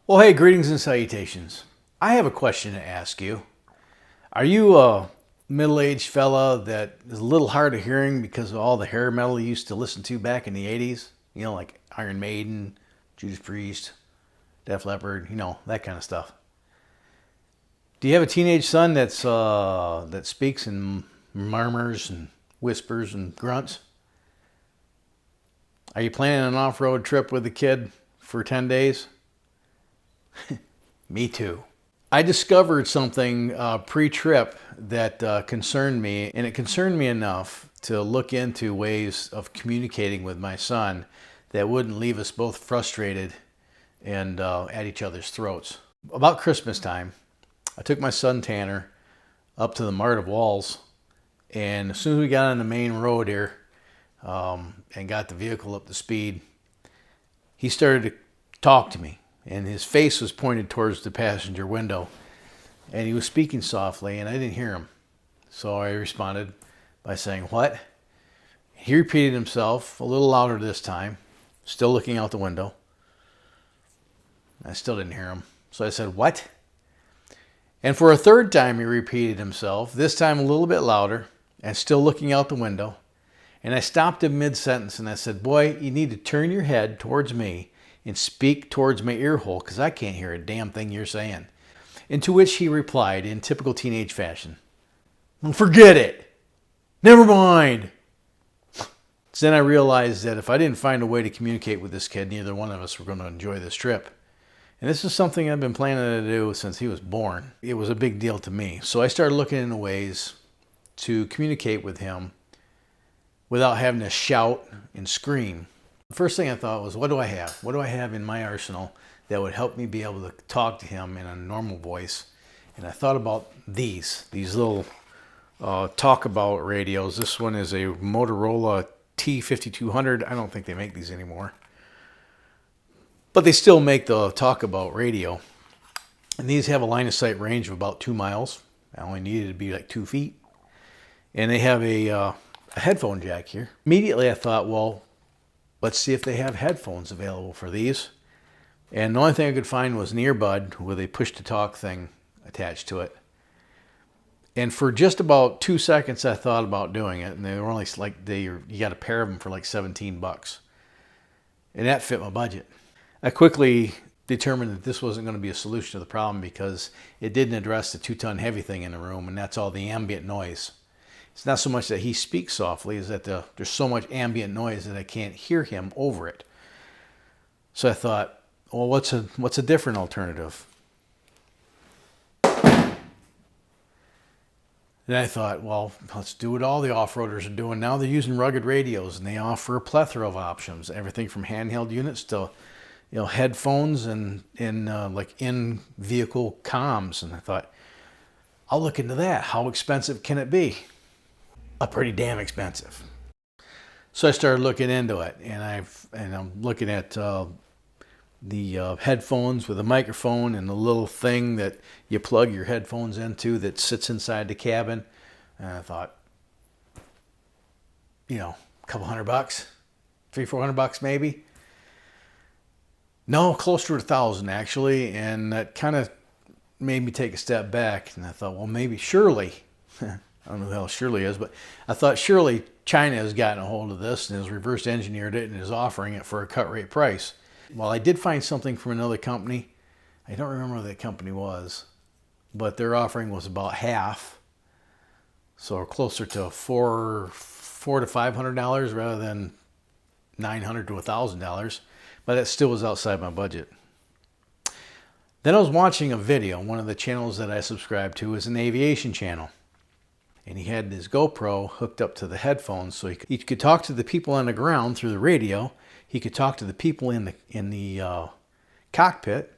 Well, hey, greetings and salutations. I have a question to ask you. Are you a middle-aged fella that is a little hard of hearing because of all the hair metal you used to listen to back in the 80s? You know, like Iron Maiden, Judas Priest, Def Leppard, that kind of stuff. Do you have a teenage son that speaks in murmurs and whispers and grunts? Are you planning an off-road trip with the kid for 10 days? Me too. I discovered something pre-trip that concerned me, and it concerned me enough to look into ways of communicating with my son that wouldn't leave us both frustrated and at each other's throats. About Christmas time, I took my son Tanner up to the Mart of Walls, and as soon as we got on the main road here and got the vehicle up to speed, he started to talk to me. And his face was pointed towards the passenger window. And he was speaking softly, and I didn't hear him. So I responded by saying, "What?" He repeated himself a little louder this time, still looking out the window. I still didn't hear him. So I said, "What?" And for a third time, he repeated himself, this time a little bit louder, and still looking out the window. And I stopped him mid-sentence, and I said, "Boy, you need to turn your head towards me and speak towards my ear hole, because I can't hear a damn thing you're saying." And to which he replied in typical teenage fashion, "Well, forget it. Never mind." So then I realized that if I didn't find a way to communicate with this kid, neither one of us were going to enjoy this trip. And this is something I've been planning to do since he was born. It was a big deal to me. So I started looking into ways to communicate with him without having to shout and scream. The first thing I thought was, what do I have? What do I have in my arsenal that would help me be able to talk to him in a normal voice? And I thought about these little talk-about radios. This one is a Motorola T5200. I don't think they make these anymore. But they still make the talk-about radio. And these have a line-of-sight range of about 2 miles. I only needed to be like 2 feet. And they have a headphone jack here. Immediately I thought, well, let's see if they have headphones available for these. And the only thing I could find was an earbud with a push-to-talk thing attached to it. And for just about 2 seconds, I thought about doing it. And they were only like, you got a pair of them for like $17. And that fit my budget. I quickly determined that this wasn't going to be a solution to the problem because it didn't address the 2-ton heavy thing in the room, and that's all the ambient noise. It's not so much that he speaks softly, as that there's so much ambient noise that I can't hear him over it. So I thought, well, what's a different alternative? Then I thought, well, let's do what all the off-roaders are doing now. They're using Rugged Radios, and they offer a plethora of options, everything from handheld units to headphones and like in-vehicle comms. And I thought, I'll look into that. How expensive can it be? Pretty damn expensive. So I started looking into it, and I'm looking at the headphones with a microphone and the little thing that you plug your headphones into that sits inside the cabin. And I thought, a couple $100, $300-400 maybe. No, closer to 1,000 actually, and that kind of made me take a step back. And I thought, well, maybe surely. I don't know who the hell Shirley is, but I thought surely China has gotten a hold of this and has reverse engineered it and is offering it for a cut rate price. Well, I did find something from another company. I don't remember what that company was, but their offering was about half. So closer to $400 to $500 rather than $900 to $1,000. But that still was outside my budget. Then I was watching a video. One of the channels that I subscribe to is an aviation channel. And he had his GoPro hooked up to the headphones, so he could talk to the people on the ground through the radio. He could talk to the people in the cockpit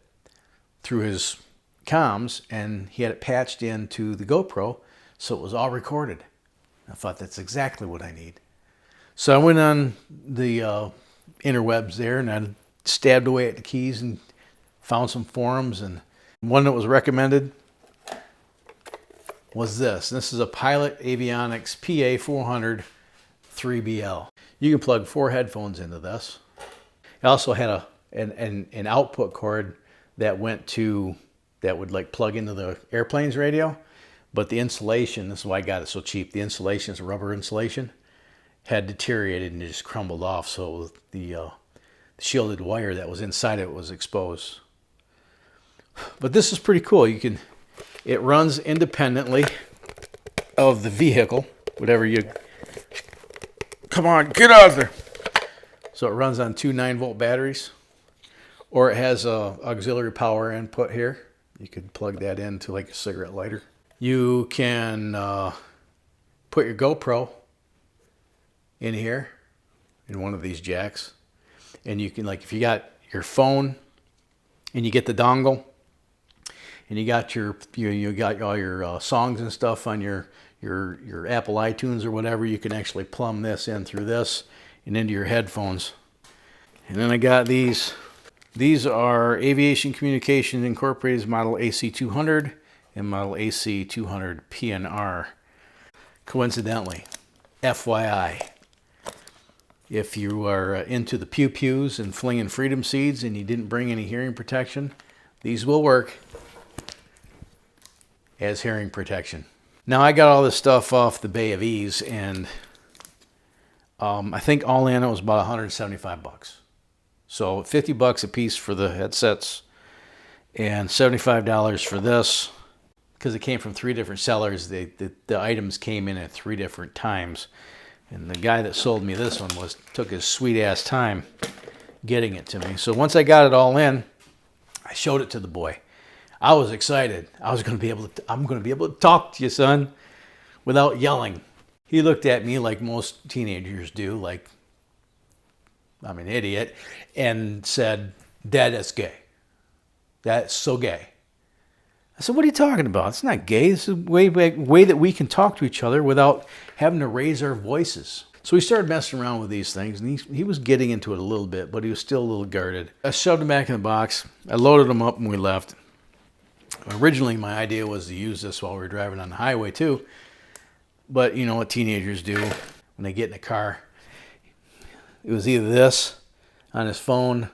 through his comms, and he had it patched into the GoPro, so it was all recorded. I thought, that's exactly what I need. So I went on the interwebs there, and I stabbed away at the keys and found some forums, and one that was recommended was this. This is a Pilot Avionics PA400 3BL. You can plug 4 headphones into this. It also had an output cord that would like plug into the airplane's radio. But the insulation, this is why I got it so cheap, the insulation is rubber insulation, had deteriorated and it just crumbled off. So the shielded wire that was inside it was exposed. But this is pretty cool. It runs independently of the vehicle, come on, get out of there. So it runs on two 9-volt batteries, or it has a auxiliary power input here. You could plug that into like a cigarette lighter. You can put your GoPro in here in one of these jacks, and you can, like, if you got your phone and you get the dongle and you got you got all your songs and stuff on your Apple iTunes or whatever, you can actually plumb this in through this and into your headphones. And then I got these. These are Aviation Communications Incorporated's Model AC200 and Model AC200 PNR. Coincidentally, FYI, if you are into the pew-pews and flinging freedom seeds and you didn't bring any hearing protection, these will work as hearing protection. Now, I got all this stuff off the Bay of Ease, and I think all in it was about 175 bucks. So 50 bucks a piece for the headsets and $75 for this. Because it came from 3 different sellers, the items came in at 3 different times. And the guy that sold me this one took his sweet ass time getting it to me. So once I got it all in, I showed it to the boy. I was excited. I'm going to be able to talk to you, son, without yelling. He looked at me like most teenagers do, like I'm an idiot, and said, "Dad, that's gay. That's so gay." I said, "What are you talking about? It's not gay. This is a way that we can talk to each other without having to raise our voices." So we started messing around with these things, and he was getting into it a little bit, but he was still a little guarded. I shoved him back in the box. I loaded him up, and we left. Originally, my idea was to use this while we were driving on the highway, too. But you know what teenagers do when they get in a car. It was either this on his phone,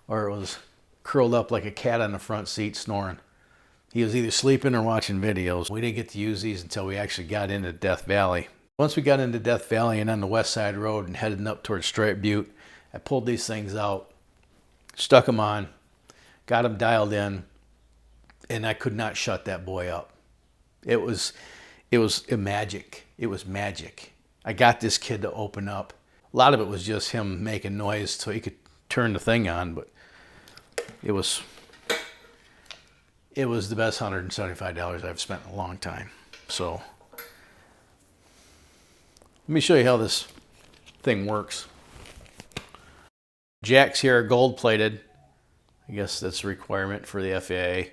or it was curled up like a cat on the front seat snoring. He was either sleeping or watching videos. We didn't get to use these until we actually got into Death Valley. Once we got into Death Valley and on the West Side Road and heading up towards Stripe Butte, I pulled these things out, stuck them on, got them dialed in, and I could not shut that boy up. It was magic. It was magic. I got this kid to open up. A lot of it was just him making noise so he could turn the thing on, but it was the best $175 I've spent in a long time. So let me show you how this thing works. Jacks here are gold plated. I guess that's a requirement for the FAA.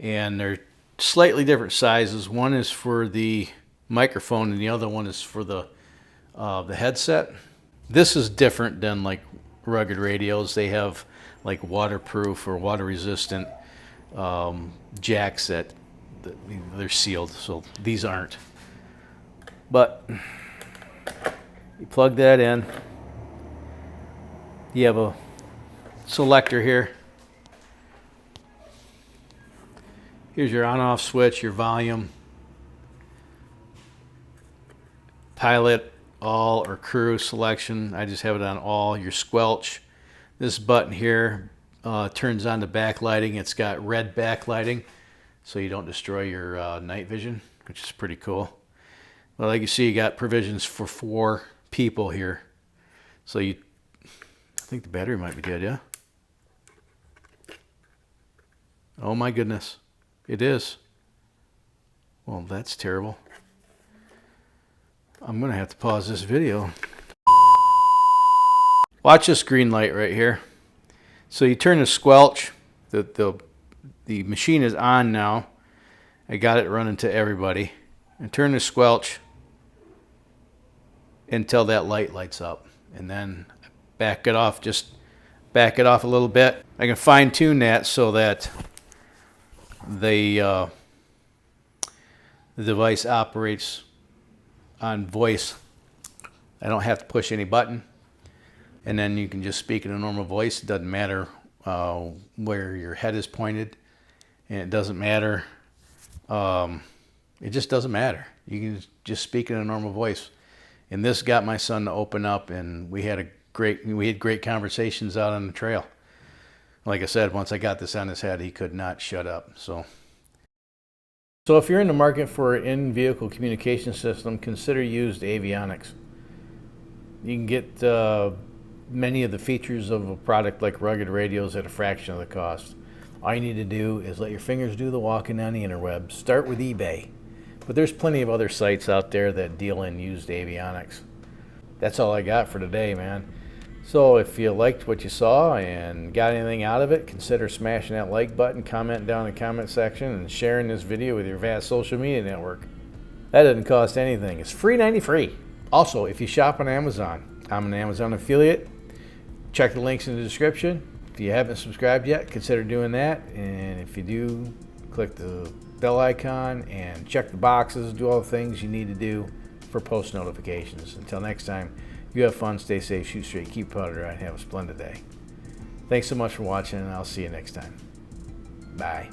And they're slightly different sizes. One is for the microphone and the other one is for the headset. This is different than like Rugged Radios. They have like waterproof or water resistant jacks that they're sealed, so these aren't. But you plug that in. You have a selector here. Here's your on-off switch, your volume, pilot, all, or crew selection. I just have it on all. Your squelch. This button here turns on the backlighting. It's got red backlighting, so you don't destroy your night vision, which is pretty cool. Well, like you see, you got provisions for 4 people here. So I think the battery might be dead, yeah? Oh my goodness. It is. Well, that's terrible. I'm going to have to pause this video. Watch this green light right here. So you turn the squelch. The machine is on now. I got it running to everybody. And turn the squelch until that light lights up. And then back it off. Just back it off a little bit. I can fine tune that so that the device operates on voice. I don't have to push any button, and then you can just speak in a normal voice. It doesn't matter where your head is pointed, and it doesn't matter. It just doesn't matter. You can just speak in a normal voice. And this got my son to open up, and we had great conversations out on the trail. Like I said, once I got this on his head, he could not shut up. So if you're in the market for an in-vehicle communication system, consider used avionics. You can get many of the features of a product like Rugged Radios at a fraction of the cost. All you need to do is let your fingers do the walking on the interwebs. Start with eBay. But there's plenty of other sites out there that deal in used avionics. That's all I got for today, man. So if you liked what you saw and got anything out of it, consider smashing that like button, commenting down in the comment section, and sharing this video with your vast social media network. That doesn't cost anything. It's free 90 free. Also, if you shop on Amazon, I'm an Amazon affiliate. Check the links in the description. If you haven't subscribed yet, consider doing that. And if you do, click the bell icon and check the boxes, do all the things you need to do for post notifications. Until next time, you have fun, stay safe, shoot straight, keep powder dry, and have a splendid day. Thanks so much for watching, and I'll see you next time. Bye.